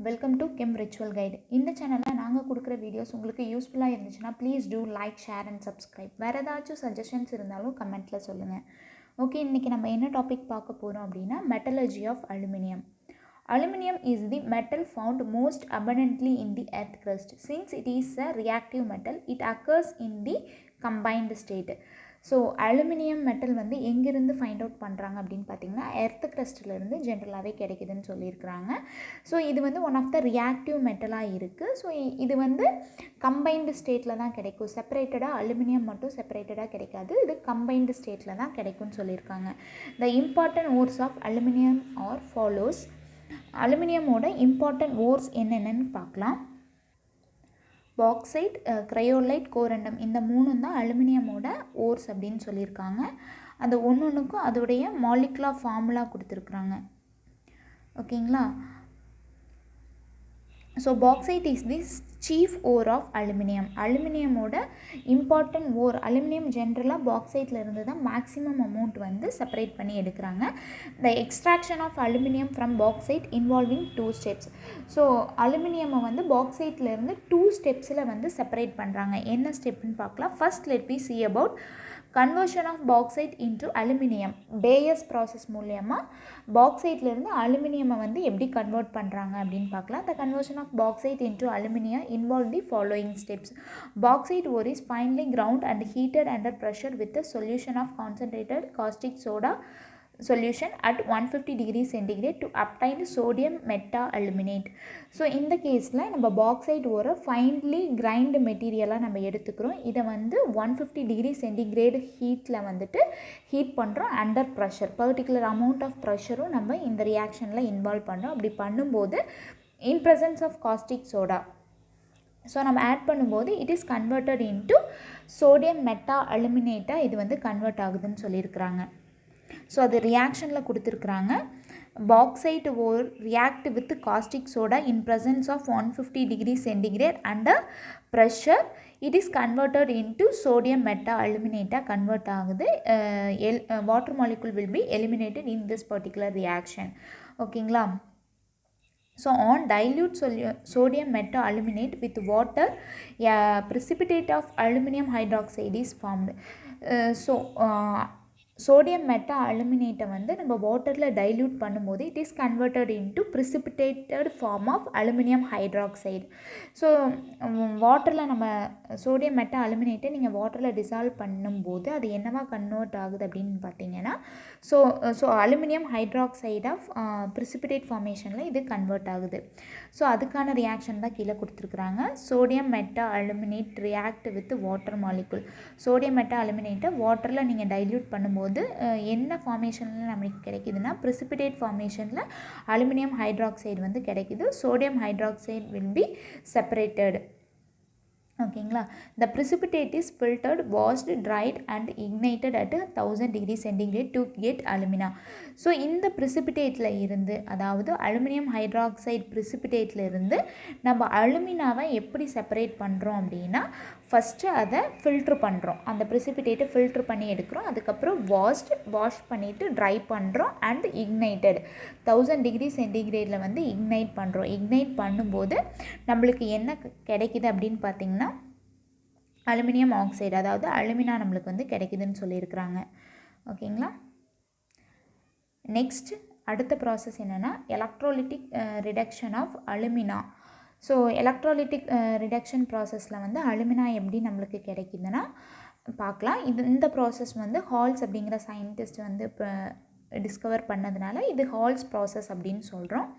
Welcome to gem ritual guide. இந்த சேனலில் நாங்கள் கொடுக்குற வீடியோஸ் உங்களுக்கு யூஸ்ஃபுல்லாக இருந்துச்சுன்னா please do like, share and subscribe. வேறு ஏதாச்சும் சஜஷன்ஸ் இருந்தாலும் கமெண்ட்டில் சொல்லுங்கள். ஓகே, இன்றைக்கி நம்ம என்ன டாபிக் பார்க்க போகிறோம் அப்படின்னா metallurgy of aluminium. Aluminium is the metal found most abundantly in the earth crust. Since it is a reactive metal, it occurs in the combined state. So aluminium metal வந்து எங்கேருந்து find out பண்ணுறாங்க அப்படின்னு பார்த்தீங்கன்னா earth கிரஸ்ட்லேருந்து ஜென்ரலாகவே கிடைக்குதுன்னு சொல்லியிருக்கிறாங்க. So இது வந்து ஒன் ஆஃப் த ரியாக்டிவ் மெட்டலாக இருக்குது. ஸோ இது வந்து கம்பைன்டு ஸ்டேட்டில் தான் கிடைக்கும். செப்பரேட்டடாக அலுமினியம் மட்டும் செப்பரேட்டடாக கிடைக்காது, இது கம்பைன்டு ஸ்டேட்டில் தான் கிடைக்கும்னு சொல்லியிருக்காங்க. The important ores of aluminium are follows. அலுமினியமோட இம்பார்ட்டன்ட் ஓர்ஸ் என்னென்னு பார்க்கலாம். பாக்சைட், கிரையோலைட், கோரண்டம், இந்த மூணும் தான் அலுமினியமோட ஓர்ஸ் அப்படின்னு சொல்லியிருக்காங்க. அந்த ஒன்றுக்கும் அதோடைய மாலிகுலர் ஃபார்முலா கொடுத்துருக்குறாங்க. ஓகேங்களா? So bauxite is the chief ore of aluminium. அலுமினியமோட இம்பார்ட்டன்ட் ஓர். அலுமினியம் ஜென்ரலாக பாக்சைட்டில் இருந்து தான் மேக்ஸிமம் அமௌண்ட் வந்து செப்பரேட் பண்ணி எடுக்கிறாங்க. The extraction of aluminium from bauxite involving 2 steps. So அலுமினியமை வந்து பாக்சைட்லேருந்து 2 ஸ்டெப்ஸில் வந்து செப்பரேட் பண்ணுறாங்க. என்ன ஸ்டெப்னு பார்க்கலாம். First let we see about conversion of bauxite into aluminium. Bayer's process மூலயமா பாக்சைட்லேருந்து அலுமினியமை வந்து எப்படி கன்வெர்ட் பண்ணுறாங்க அப்படின்னு பார்க்கலாம். The conversion of bauxite into aluminium involve the following steps. Bauxite ore is finely ground and heated under pressure with a solution of concentrated caustic soda solution at 150 degrees centigrade to obtain sodium meta-aluminate. So இந்த கேஸில் நம்ம bauxite ஒரு finally grind மெட்டீரியலாக நம்ம எடுத்துக்கிறோம். இதை வந்து 150 degree centigrade ஹீட்டில் வந்துட்டு ஹீட் பண்ணுறோம் under pressure. Particular amount of ப்ரெஷரும் நம்ம இந்த ரியாக்ஷனில் இன்வால்வ் பண்ணுறோம். அப்படி பண்ணும்போது in presence of caustic soda so நம்ம ஆட் பண்ணும்போது it is converted into sodium meta அலுமினேட்டாக இது வந்து கன்வெர்ட் ஆகுதுன்னு சொல்லியிருக்கிறாங்க. ஸோ அது ரியாக்ஷனில் கொடுத்துருக்குறாங்க. Bauxite ore react with caustic soda in presence of 150 degree centigrade under pressure it is converted into sodium meta அலுமினேட்டாக கன்வெர்ட் ஆகுது. Water molecule will be eliminated in this particular reaction. ஓகேங்களா? So on dilute sodium meta-aluminate with water, a precipitate of aluminum hydroxide is formed. Sodium meta அலுமினேட்டை வந்து நம்ம வாட்டரில் dilute பண்ணும்போது it is converted into precipitated form of aluminium hydroxide. So வாட்டரில் நம்ம sodium meta அலுமினேட்டை நீங்கள் வாட்டரில் டிசால்வ் பண்ணும்போது அது என்னவா கன்வெர்ட் ஆகுது அப்படின்னு பார்த்தீங்கன்னா so aluminium hydroxide of precipitate ஃபார்மேஷனில் இது கன்வெர்ட் ஆகுது. ஸோ அதுக்கான ரியாக்ஷன் தான் கீழே கொடுத்துருக்குறாங்க. Sodium meta aluminate react with water molecule. Sodium meta அலுமினேட்டை வாட்டரில் நீங்கள் டைல்யூட் பண்ணும்போது என்ன ஃபார்மேஷனில் நம்மளுக்கு கிடைக்குதுன்னா ப்ரிசிபிடேட் ஃபார்மேஷனில் அலுமினியம் ஹைட்ராக்சைடு வந்து கிடைக்குது. Sodium hydroxide will be separated. ஓகேங்களா? த precipitate is filtered, washed, dried and ignited at 1000 degree centigrade to get alumina. So இந்த ப்ரிசிபிடேட்டில் இருந்து, அதாவது அலுமினியம் ஹைட்ராக்சைடு ப்ரிசிபிடேட்டில் இருந்து நம்ம அலுமினாவை எப்படி செப்பரேட் பண்ணுறோம் அப்படின்னா ஃபஸ்ட்டு அதை ஃபில்ட்ரு பண்ணுறோம். அந்த ப்ரிசிபிடேட்டை ஃபில்ட்ரு பண்ணி எடுக்கிறோம். அதுக்கப்புறம் வாஷ் பண்ணிவிட்டு ட்ரை பண்ணுறோம் அண்ட் இக்னைட்டட் 1000 டிகிரி சென்டிகிரேடில் வந்து இக்னைட் பண்ணுறோம். இக்னைட் பண்ணும்போது நம்மளுக்கு என்ன கிடைக்குது அப்படின்னு பார்த்திங்கன்னா அலுமினியம் ஆக்சைடு, அதாவது அலுமினா நம்மளுக்கு வந்து கிடைக்குதுன்னு சொல்லியிருக்கிறாங்க. ஓகேங்களா? நெக்ஸ்ட் அடுத்த ப்ராசஸ் என்னென்னா electrolytic reduction of alumina. So electrolytic reduction ப்ராசஸில் வந்து அலுமினா எப்படி நம்மளுக்கு கிடைக்குதுன்னா பார்க்கலாம். இந்த ப்ராசஸ் வந்து ஹால்ஸ் அப்படிங்கிற சயின்டிஸ்ட் வந்து இப்போ டிஸ்கவர் பண்ணதுனால இது ஹால்ஸ் ப்ராசஸ் அப்படின்னு சொல்கிறோம்.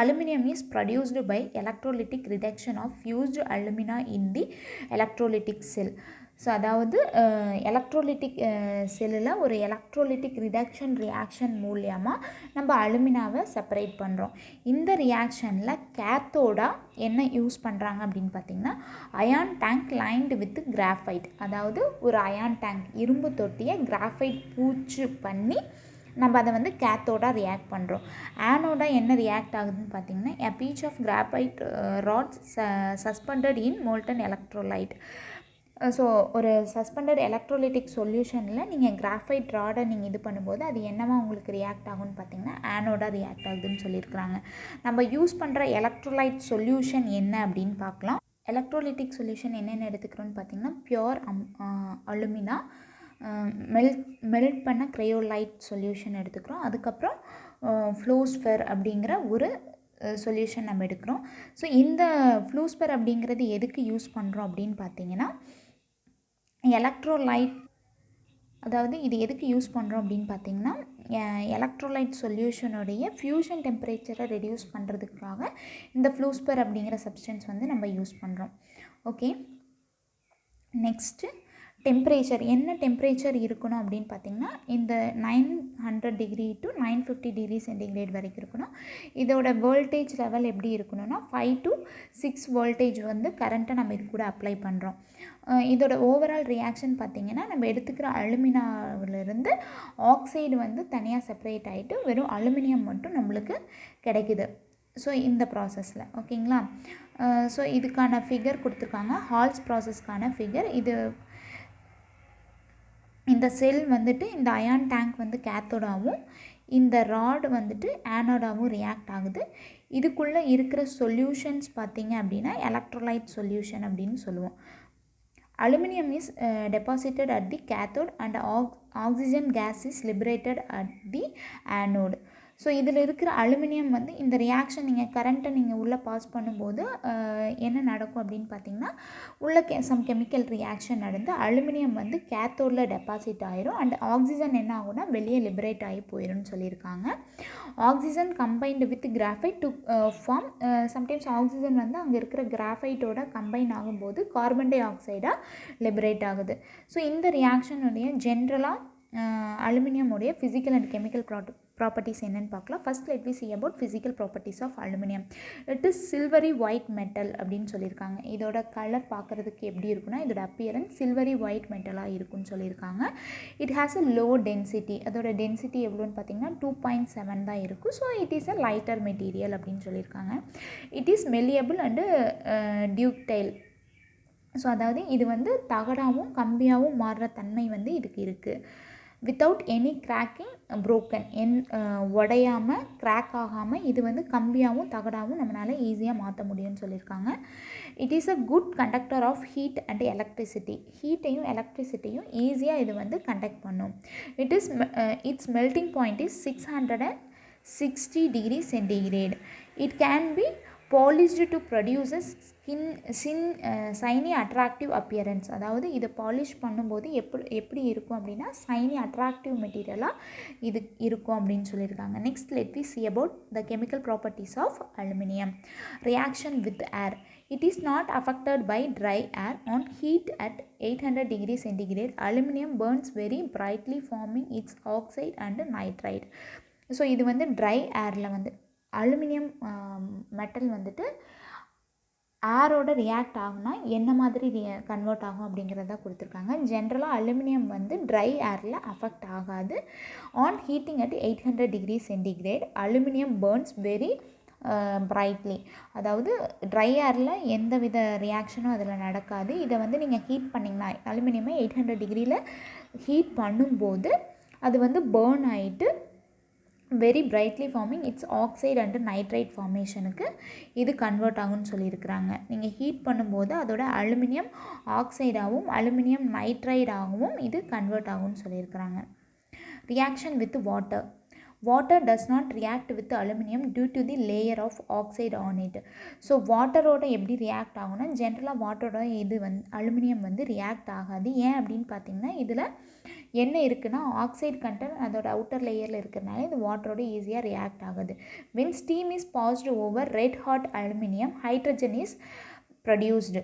Aluminium is produced by electrolytic reduction of fused alumina in the electrolytic cell. So அதாவது எலக்ட்ரோலிட்டிக் செல்லில் ஒரு எலக்ட்ரோலிட்டிக் ரிடக்ஷன் ரியாக்ஷன் மூலியமாக நம்ம அலுமினாவை செப்பரேட் பண்ணுறோம். இந்த ரியாக்ஷனில் கேத்தோடாக என்ன யூஸ் பண்ணுறாங்க அப்படின்னு பார்த்திங்கன்னா iron tank lined with graphite. அதாவது ஒரு அயான் டேங்க், இரும்பு தொட்டியை கிராஃபைட் பூச்சு பண்ணி நம்ம அதை வந்து கேத்தோடாக ரியாக்ட் பண்ணுறோம். ஆனோடாக என்ன ரியாக்ட் ஆகுதுன்னு பார்த்திங்கன்னா a piece of graphite rods suspended in molten electrolyte. So ஒரு சஸ்பெண்டட் எலக்ட்ரோலிட்டிக் சொல்யூஷனில் நீங்கள் கிராஃபைட் ராடை நீங்கள் இது பண்ணும்போது அது என்னவா உங்களுக்கு ரியாக்ட் ஆகும்னு பார்த்தீங்கன்னா ஆனோடாக ரியாக்ட் ஆகுதுன்னு சொல்லியிருக்கிறாங்க. நம்ம யூஸ் பண்ணுற எலக்ட்ரோலைட் சொல்யூஷன் என்ன அப்படின்னு பார்க்கலாம். எலக்ட்ரோலிட்டிக் சொல்யூஷன் என்னென்ன எடுத்துக்கிறோன்னு பார்த்தீங்கன்னா பியோர் அலுமினா, மெல்ட் பண்ண க்ரையோலைட் சொல்யூஷன் எடுத்துக்கிறோம். அதுக்கப்புறம் ஃப்ளூஸ்பெர் அப்படிங்கிற ஒரு சொல்யூஷன் நம்ம எடுக்கிறோம். ஸோ இந்த ஃப்ளூஸ்பெர் அப்படிங்கிறது எதுக்கு யூஸ் பண்ணுறோம் அப்படின்னு பார்த்தீங்கன்னா எலக்ட்ரோலைட், அதாவது இது எதுக்கு யூஸ் பண்ணுறோம் அப்படின்னு பார்த்தீங்கன்னா எலக்ட்ரோலைட் சொல்யூஷனுடைய ஃபியூஷன் டெம்பரேச்சரை ரெடியூஸ் பண்ணுறதுக்காக இந்த ஃப்ளூஸ்பெர் அப்படிங்கிற சப்ஸ்டன்ஸ் வந்து நம்ம யூஸ் பண்ணுறோம். ஓகே, நெக்ஸ்ட்டு டெம்பரேச்சர் என்ன டெம்பரேச்சர் இருக்கணும் அப்படின்னு பார்த்திங்கன்னா இந்த 900 டிகிரி டு 950 டிகிரி சென்டிகிரேட் வரைக்கும் இருக்கணும். இதோட வோல்டேஜ் லெவல் எப்படி இருக்கணும்னா 5 to 6 வோல்டேஜ் வந்து கரண்ட்டை நம்ம இது கூட அப்ளை பண்ணுறோம். இதோட ஓவரால் ரியாக்ஷன் பார்த்திங்கன்னா நம்ம எடுத்துக்கிற அலுமினாவிலிருந்து ஆக்சைடு வந்து தனியாக செப்பரேட் ஆகிட்டு வெறும் அலுமினியம் மட்டும் நம்மளுக்கு கிடைக்குது. ஸோ இந்த ப்ராசஸில் ஓகேங்களா. ஸோ இதுக்கான ஃபிகர் கொடுத்துருக்காங்க, ஹால்ஸ் ப்ராசஸ்க்கான ஃபிகர். இந்த செல் வந்துட்டு இந்த அயான் டேங்க் வந்து கேத்தோடாகவும் இந்த ராட் வந்துட்டு ஆனோடாகவும் ரியாக்ட் ஆகுது. இதுக்குள்ளே இருக்கிற சொல்யூஷன்ஸ் பார்த்திங்க அப்படின்னா எலக்ட்ரோலைட் சொல்யூஷன் அப்படின்னு சொல்லுவோம். Aluminium is deposited at the cathode and oxygen case is liberated at the anode. So இதில் இருக்கிற அலுமினியம் வந்து இந்த ரியாக்ஷன் நீங்கள் கரண்ட்டை நீங்கள் உள்ளே பாஸ் பண்ணும்போது என்ன நடக்கும் அப்படின்னு பார்த்தீங்கன்னா உள்ளே சம் கெமிக்கல் ரியாக்ஷன் நடந்து அலுமினியம் வந்து கேத்தோடில் டெபாசிட் ஆயிரும் அண்ட் ஆக்சிஜன் என்ன ஆகும்னா வெளியே லிபரேட் ஆகி போயிடும்னு சொல்லியிருக்காங்க. Oxygen combined with graphite to form, sometimes oxygen வந்து அங்கே இருக்கிற கிராஃபைட்டோட கம்பைன் ஆகும்போது கார்பன் டை ஆக்சைடாக லிபரேட் ஆகுது. ஸோ இந்த ரியாக்ஷனுடைய ஜென்ரலாக அலுமினியமுடைய ஃபிசிக்கல் அண்ட் கெமிக்கல் ப்ராப்பர்ட்டிஸ் என்னென்னு பார்க்கலாம். First let we see about physical properties of aluminum. It is silvery white metal அப்படின்னு சொல்லியிருக்காங்க. இதோட கலர் பார்க்குறதுக்கு எப்படி இருக்குன்னா இதோட அப்பியரன்ஸ் சில்வரி ஒயிட் மெட்டலாக இருக்குன்னு சொல்லியிருக்காங்க. It has a low density, அதோட டென்சிட்டி எவ்வளோன்னு பார்த்தீங்கன்னா 2.7 தான் இருக்கும். So it is a lighter material அப்படின்னு சொல்லியிருக்காங்க. It is malleable and ductile. So அதாவது இது வந்து தகடாகவும் கம்பியாகவும் மாறுற தன்மை வந்து இதுக்கு இருக்குது. வித்தவுட் எனி கிராக்கிங் ப்ரோக்கன், உடையாமல் கிராக் ஆகாமல் இது வந்து கம்பியாகவும் தகடாகவும் நம்மளால் ஈஸியாக மாற்ற முடியும்னு சொல்லியிருக்காங்க. It is a good conductor of heat and electricity, ஹீட்டையும் எலக்ட்ரிசிட்டியும் ஈஸியாக இது வந்து கண்டக்ட் பண்ணும். Its melting point is 660 degree centigrade. It can be polished to produce a shiny attractive appearance. அதாவது இதை பாலிஷ் பண்ணும்போது எப்படி இருக்கும் அப்படின்னா shiny attractive மெட்டீரியலாக இது இருக்கும் அப்படின்னு சொல்லியிருக்காங்க. Next let we see about the chemical properties of aluminum. Reaction with air. It is not affected by dry air. On heat at 800 degree centigrade, aluminum burns very brightly forming its oxide and nitride. So இது வந்து try ஏரில் வந்து aluminium metal வந்துட்டு ஏரோட react ஆகுனா என்ன மாதிரி convert ஆகும் அப்படிங்கிறத கொடுத்துருக்காங்க. ஜென்ரலாக அலுமினியம் வந்து ட்ரை ஏரில் அஃபெக்ட் ஆகாது. On heating at 800 degree centigrade aluminium burns very brightly. அதாவது ட்ரை ஏரில் எந்த வித ரியாக்ஷனும் அதில் நடக்காது. இதை வந்து நீங்கள் ஹீட் பண்ணிங்கன்னா அலுமினியமை 800 டிகிரியில் ஹீட் பண்ணும்போது அது வந்து பேர்ன் ஆகிட்டு very brightly forming its oxide and nitride ஃபார்மேஷனுக்கு இது கன்வெர்ட் ஆகும்னு சொல்லியிருக்கிறாங்க. நீங்கள் ஹீட் பண்ணும்போது அதோட அலுமினியம் ஆக்சைடாகவும் அலுமினியம் நைட்ரைடாகவும் இது கன்வெர்ட் ஆகும்னு சொல்லியிருக்கிறாங்க. Reaction with water. Water does not react with aluminum due to the layer of oxide on it. So வாட்டரோட எப்படி ரியாக்ட் ஆகும்னா ஜென்ரலாக வாட்டரோட இது வந்து அலுமினியம் வந்து ரியாக்ட் ஆகாது. ஏன் அப்படின்னு பார்த்தீங்கன்னா இதில் என்ன இருக்குன்னா ஆக்சைடு கண்டென்ட் அதோட அவுட்டர் லேயரில் இருக்கிறதுனால இது வாட்டரோட ஈஸியாக ரியாக்ட் ஆகுது. when steam is passed over red hot aluminum, hydrogen is produced.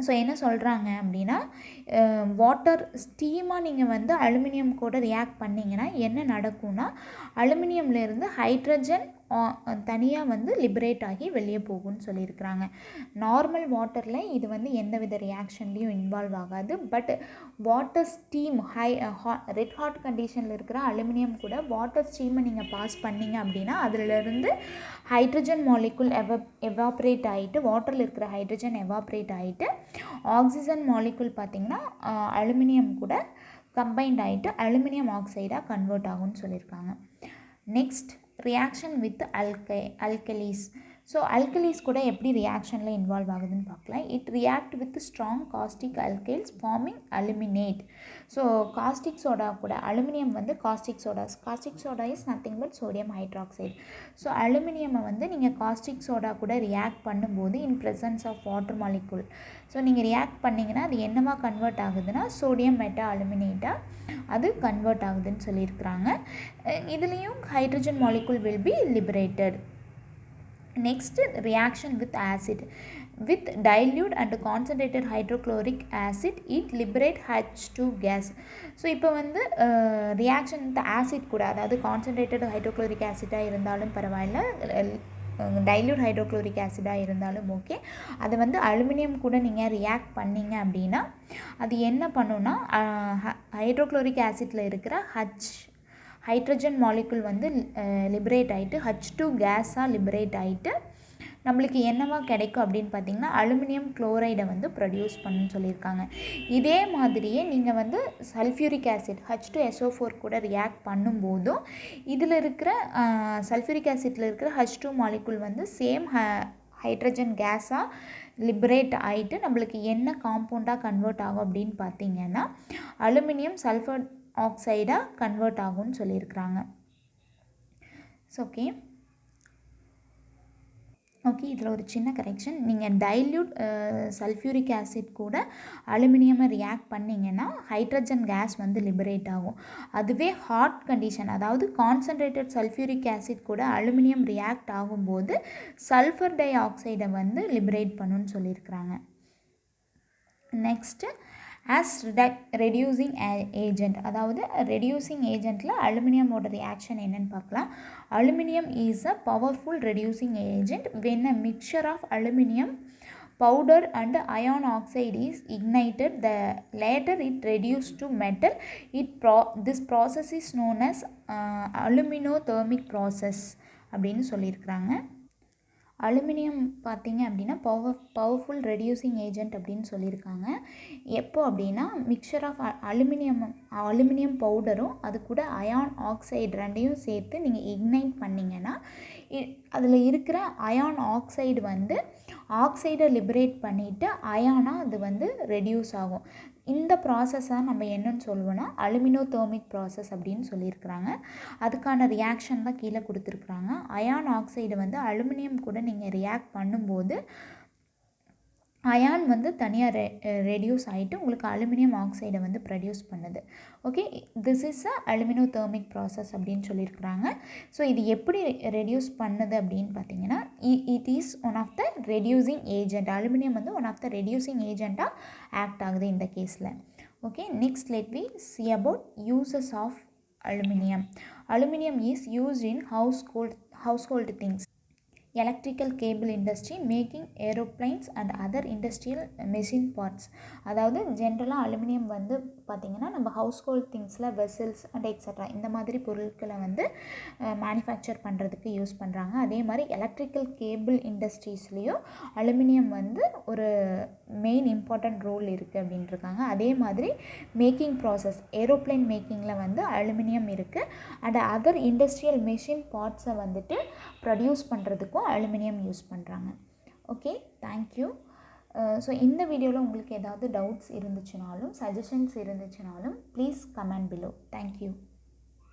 So என்ன சொல்கிறாங்க அப்படின்னா வாட்டர் ஸ்டீமாக நீங்கள் வந்து அலுமினியம் கூட ரியாக்ட் பண்ணிங்கன்னா என்ன நடக்கும்னா அலுமினியம்லேருந்து ஹைட்ரஜன் தனியாக வந்து லிபரேட் ஆகி வெளியே போகும்னு சொல்லியிருக்கிறாங்க. நார்மல் வாட்டரில் இது வந்து எந்தவித ரியாக்ஷன்லேயும் இன்வால்வ் ஆகாது. But water steam red hot கண்டிஷனில் இருக்கிற அலுமினியம் கூட வாட்டர் ஸ்டீமை நீங்கள் பாஸ் பண்ணிங்க அப்படின்னா அதிலிருந்து ஹைட்ரஜன் மாலிகுல் எவாப்ரேட் ஆகிட்டு, வாட்டரில் இருக்கிற ஹைட்ரஜன் எவாப்ரேட் ஆகிட்டு ஆக்சிஜன் மாலிகுல் பார்த்திங்கன்னா அலுமினியம் கூட கம்பைன்ட் ஆகிட்டு அலுமினியம் ஆக்சைடாக கன்வெர்ட் ஆகும்னு சொல்லியிருக்காங்க. Next reaction with alkalis. So alkalis கூட எப்படி ரியாக்ஷனில் இன்வால்வ் ஆகுதுன்னு பார்க்கலாம். It react with strong caustic alkalis forming aluminate. So caustic soda கூட அலுமினியம் வந்து caustic soda is nothing but sodium hydroxide. So அலுமினியமை வந்து நீங்கள் காஸ்டிக் சோடா கூட ரியாக்ட் பண்ணும்போது in presence of water molecule, so நீங்கள் ரியாக்ட் பண்ணிங்கன்னா அது என்னவா கன்வெர்ட் ஆகுதுன்னா சோடியம் மெட்டா அலுமினேட்டாக அது கன்வெர்ட் ஆகுதுன்னு சொல்லியிருக்கிறாங்க. இதுலேயும் hydrogen molecule will B liberated. Next, reaction with acid. With dilute and concentrated hydrochloric acid, it liberate H2 gas. So இப்போ வந்து ரியாக்ஷன் வித் ஆசிட் கூட, அதாவது கான்சன்ட்ரேட்டட் ஹைட்ரோக்ளோரிக் ஆசிடாக இருந்தாலும் பரவாயில்ல, டைல்யூட் ஹைட்ரோக்ளோரிக் ஆசிடாக இருந்தாலும் ஓகே, அதை வந்து அலுமினியம் கூட நீங்கள் ரியாக்ட் பண்ணிங்க அப்படின்னா அது என்ன பண்ணுன்னா ஹைட்ரோக்ளோரிக் ஆசிட்டில் இருக்கிற ஹைட்ரஜன் மாலிகுல் வந்து லிபரேட் ஆகிட்டு H2 கேஸாக லிபரேட் ஆகிட்டு நம்மளுக்கு என்னவா கிடைக்கும் அப்படின்னு பார்த்திங்கன்னா அலுமினியம் குளோரைடை வந்து ப்ரொடியூஸ் பண்ணுன்னு சொல்லியிருக்காங்க. இதே மாதிரியே நீங்கள் வந்து சல்ஃபியூரிக் ஆசிட் H2SO4 கூட ரியாக்ட் பண்ணும்போதும் இதில் இருக்கிற சல்ஃபியூரிக் ஆசிட்டில் இருக்கிற H2 மாலிகுல் வந்து சேம் ஹைட்ரஜன் கேஸாக லிபரேட் ஆகிட்டு நம்மளுக்கு என்ன காம்பவுண்டாக கன்வெர்ட் ஆகும் அப்படின்னு பார்த்திங்கன்னா அலுமினியம் சல்ஃபர் ஆக்சைடாக கன்வெர்ட் ஆகும்னு சொல்லியிருக்கிறாங்க. ஓகே, இதில் ஒரு சின்ன கரெக்ஷன். நீங்கள் டைல்யூட் சல்ஃபியூரிக் ஆசிட் கூட அலுமினியமை ரியாக்ட் பண்ணிங்கன்னா ஹைட்ரஜன் கேஸ் வந்து லிபரேட் ஆகும். அதுவே ஹாட் கண்டிஷன், அதாவது கான்சன்ட்ரேட்டட் சல்ஃபியூரிக் ஆசிட் கூட அலுமினியம் ரியாக்ட் ஆகும்போது சல்ஃபர் டை ஆக்சைடை வந்து லிபரேட் பண்ணுன்னு சொல்லியிருக்கிறாங்க. நெக்ஸ்ட்டு ரெடியூசிங் ஏஜெண்ட், அதாவது ரெடியூசிங் ஏஜெண்ட்டில் அலுமினியமோட ரியாக்ஷன் என்னென்னு பார்க்கலாம். Aluminium is a powerful reducing agent when a mixture of aluminium powder and iron oxide is ignited. The later it reduced to metal. This process is known as aluminothermic process அப்படின்னு சொல்லியிருக்கிறாங்க. Aluminium பார்த்திங்க அப்படின்னா powerful reducing agent அப்படின்னு சொல்லியிருக்காங்க. எப்போ அப்படின்னா mixer of aluminium பவுடரும் அது கூட அயான் ஆக்சைடு ரெண்டையும் சேர்த்து நீங்கள் இக்னைட் பண்ணிங்கன்னா அதில் இருக்கிற அயான் ஆக்சைடு வந்து ஆக்சைடை லிபரேட் பண்ணிவிட்டு அயானாக அது வந்து ரெடியூஸ் ஆகும். இந்த ப்ராசஸாக நம்ம என்னன்னு சொல்லுவோன்னா அலுமினோதெர்மிக் ப்ராசஸ் அப்படின்னு சொல்லியிருக்கிறாங்க. அதுக்கான ரியாக்ஷன் தான் கீழே கொடுத்துருக்குறாங்க. அயான் ஆக்சைடு வந்து அலுமினியம் கூட நீங்கள் ரியாக்ட் பண்ணும்போது அயான் வந்து தனியாக ரெடியூஸ் ஆகிட்டு உங்களுக்கு அலுமினியம் ஆக்சைடை வந்து ப்ரொடியூஸ் பண்ணுது. Okay, this is a aluminothermic process அப்படின்னு சொல்லியிருக்கிறாங்க. ஸோ இது எப்படி ரெடியூஸ் பண்ணுது அப்படின்னு பார்த்தீங்கன்னா it is one of the reducing agent. Aluminium வந்து ஒன் ஆஃப் த ரெடியூசிங் ஏஜெண்ட்டாக ஆக்ட் ஆகுது இந்த கேஸில். Okay, next let we see about uses of aluminum. Aluminum is used in household things, electrical cable industry, making aeroplanes and other industrial machine parts. அதாவது ஜென்ரலாக aluminium வந்து பார்த்திங்கன்னா நம்ம household திங்ஸில் வெசல்ஸ் அண்ட் எக்ஸட்ரா இந்த மாதிரி பொருட்களை வந்து மேனுஃபேக்சர் பண்ணுறதுக்கு யூஸ் பண்ணுறாங்க. அதே மாதிரி எலக்ட்ரிக்கல் கேபிள் இண்டஸ்ட்ரீஸ்லேயும் அலுமினியம் வந்து ஒரு மெயின் இம்பார்ட்டண்ட் ரோல் இருக்குது அப்படின்ட்டுருக்காங்க. அதே மாதிரி மேக்கிங் ப்ராசஸ், ஏரோப்ளைன் மேக்கிங்கில் வந்து அலுமினியம் இருக்குது. அண்ட் அதர் இண்டஸ்ட்ரியல் மெஷின் பார்ட்ஸை வந்துட்டு ப்ரொடியூஸ் பண்ணுறதுக்கும் அலுமினியம் யூஸ் பண்ணுறாங்க. Okay, thank you. ஸோ இந்த வீடியோவில் உங்களுக்கு ஏதாவது டவுட்ஸ் இருந்துச்சுனாலும் சஜஷன்ஸ் இருந்துச்சுனாலும் ப்ளீஸ் கமெண்ட் பிலோ. தேங்க்யூ.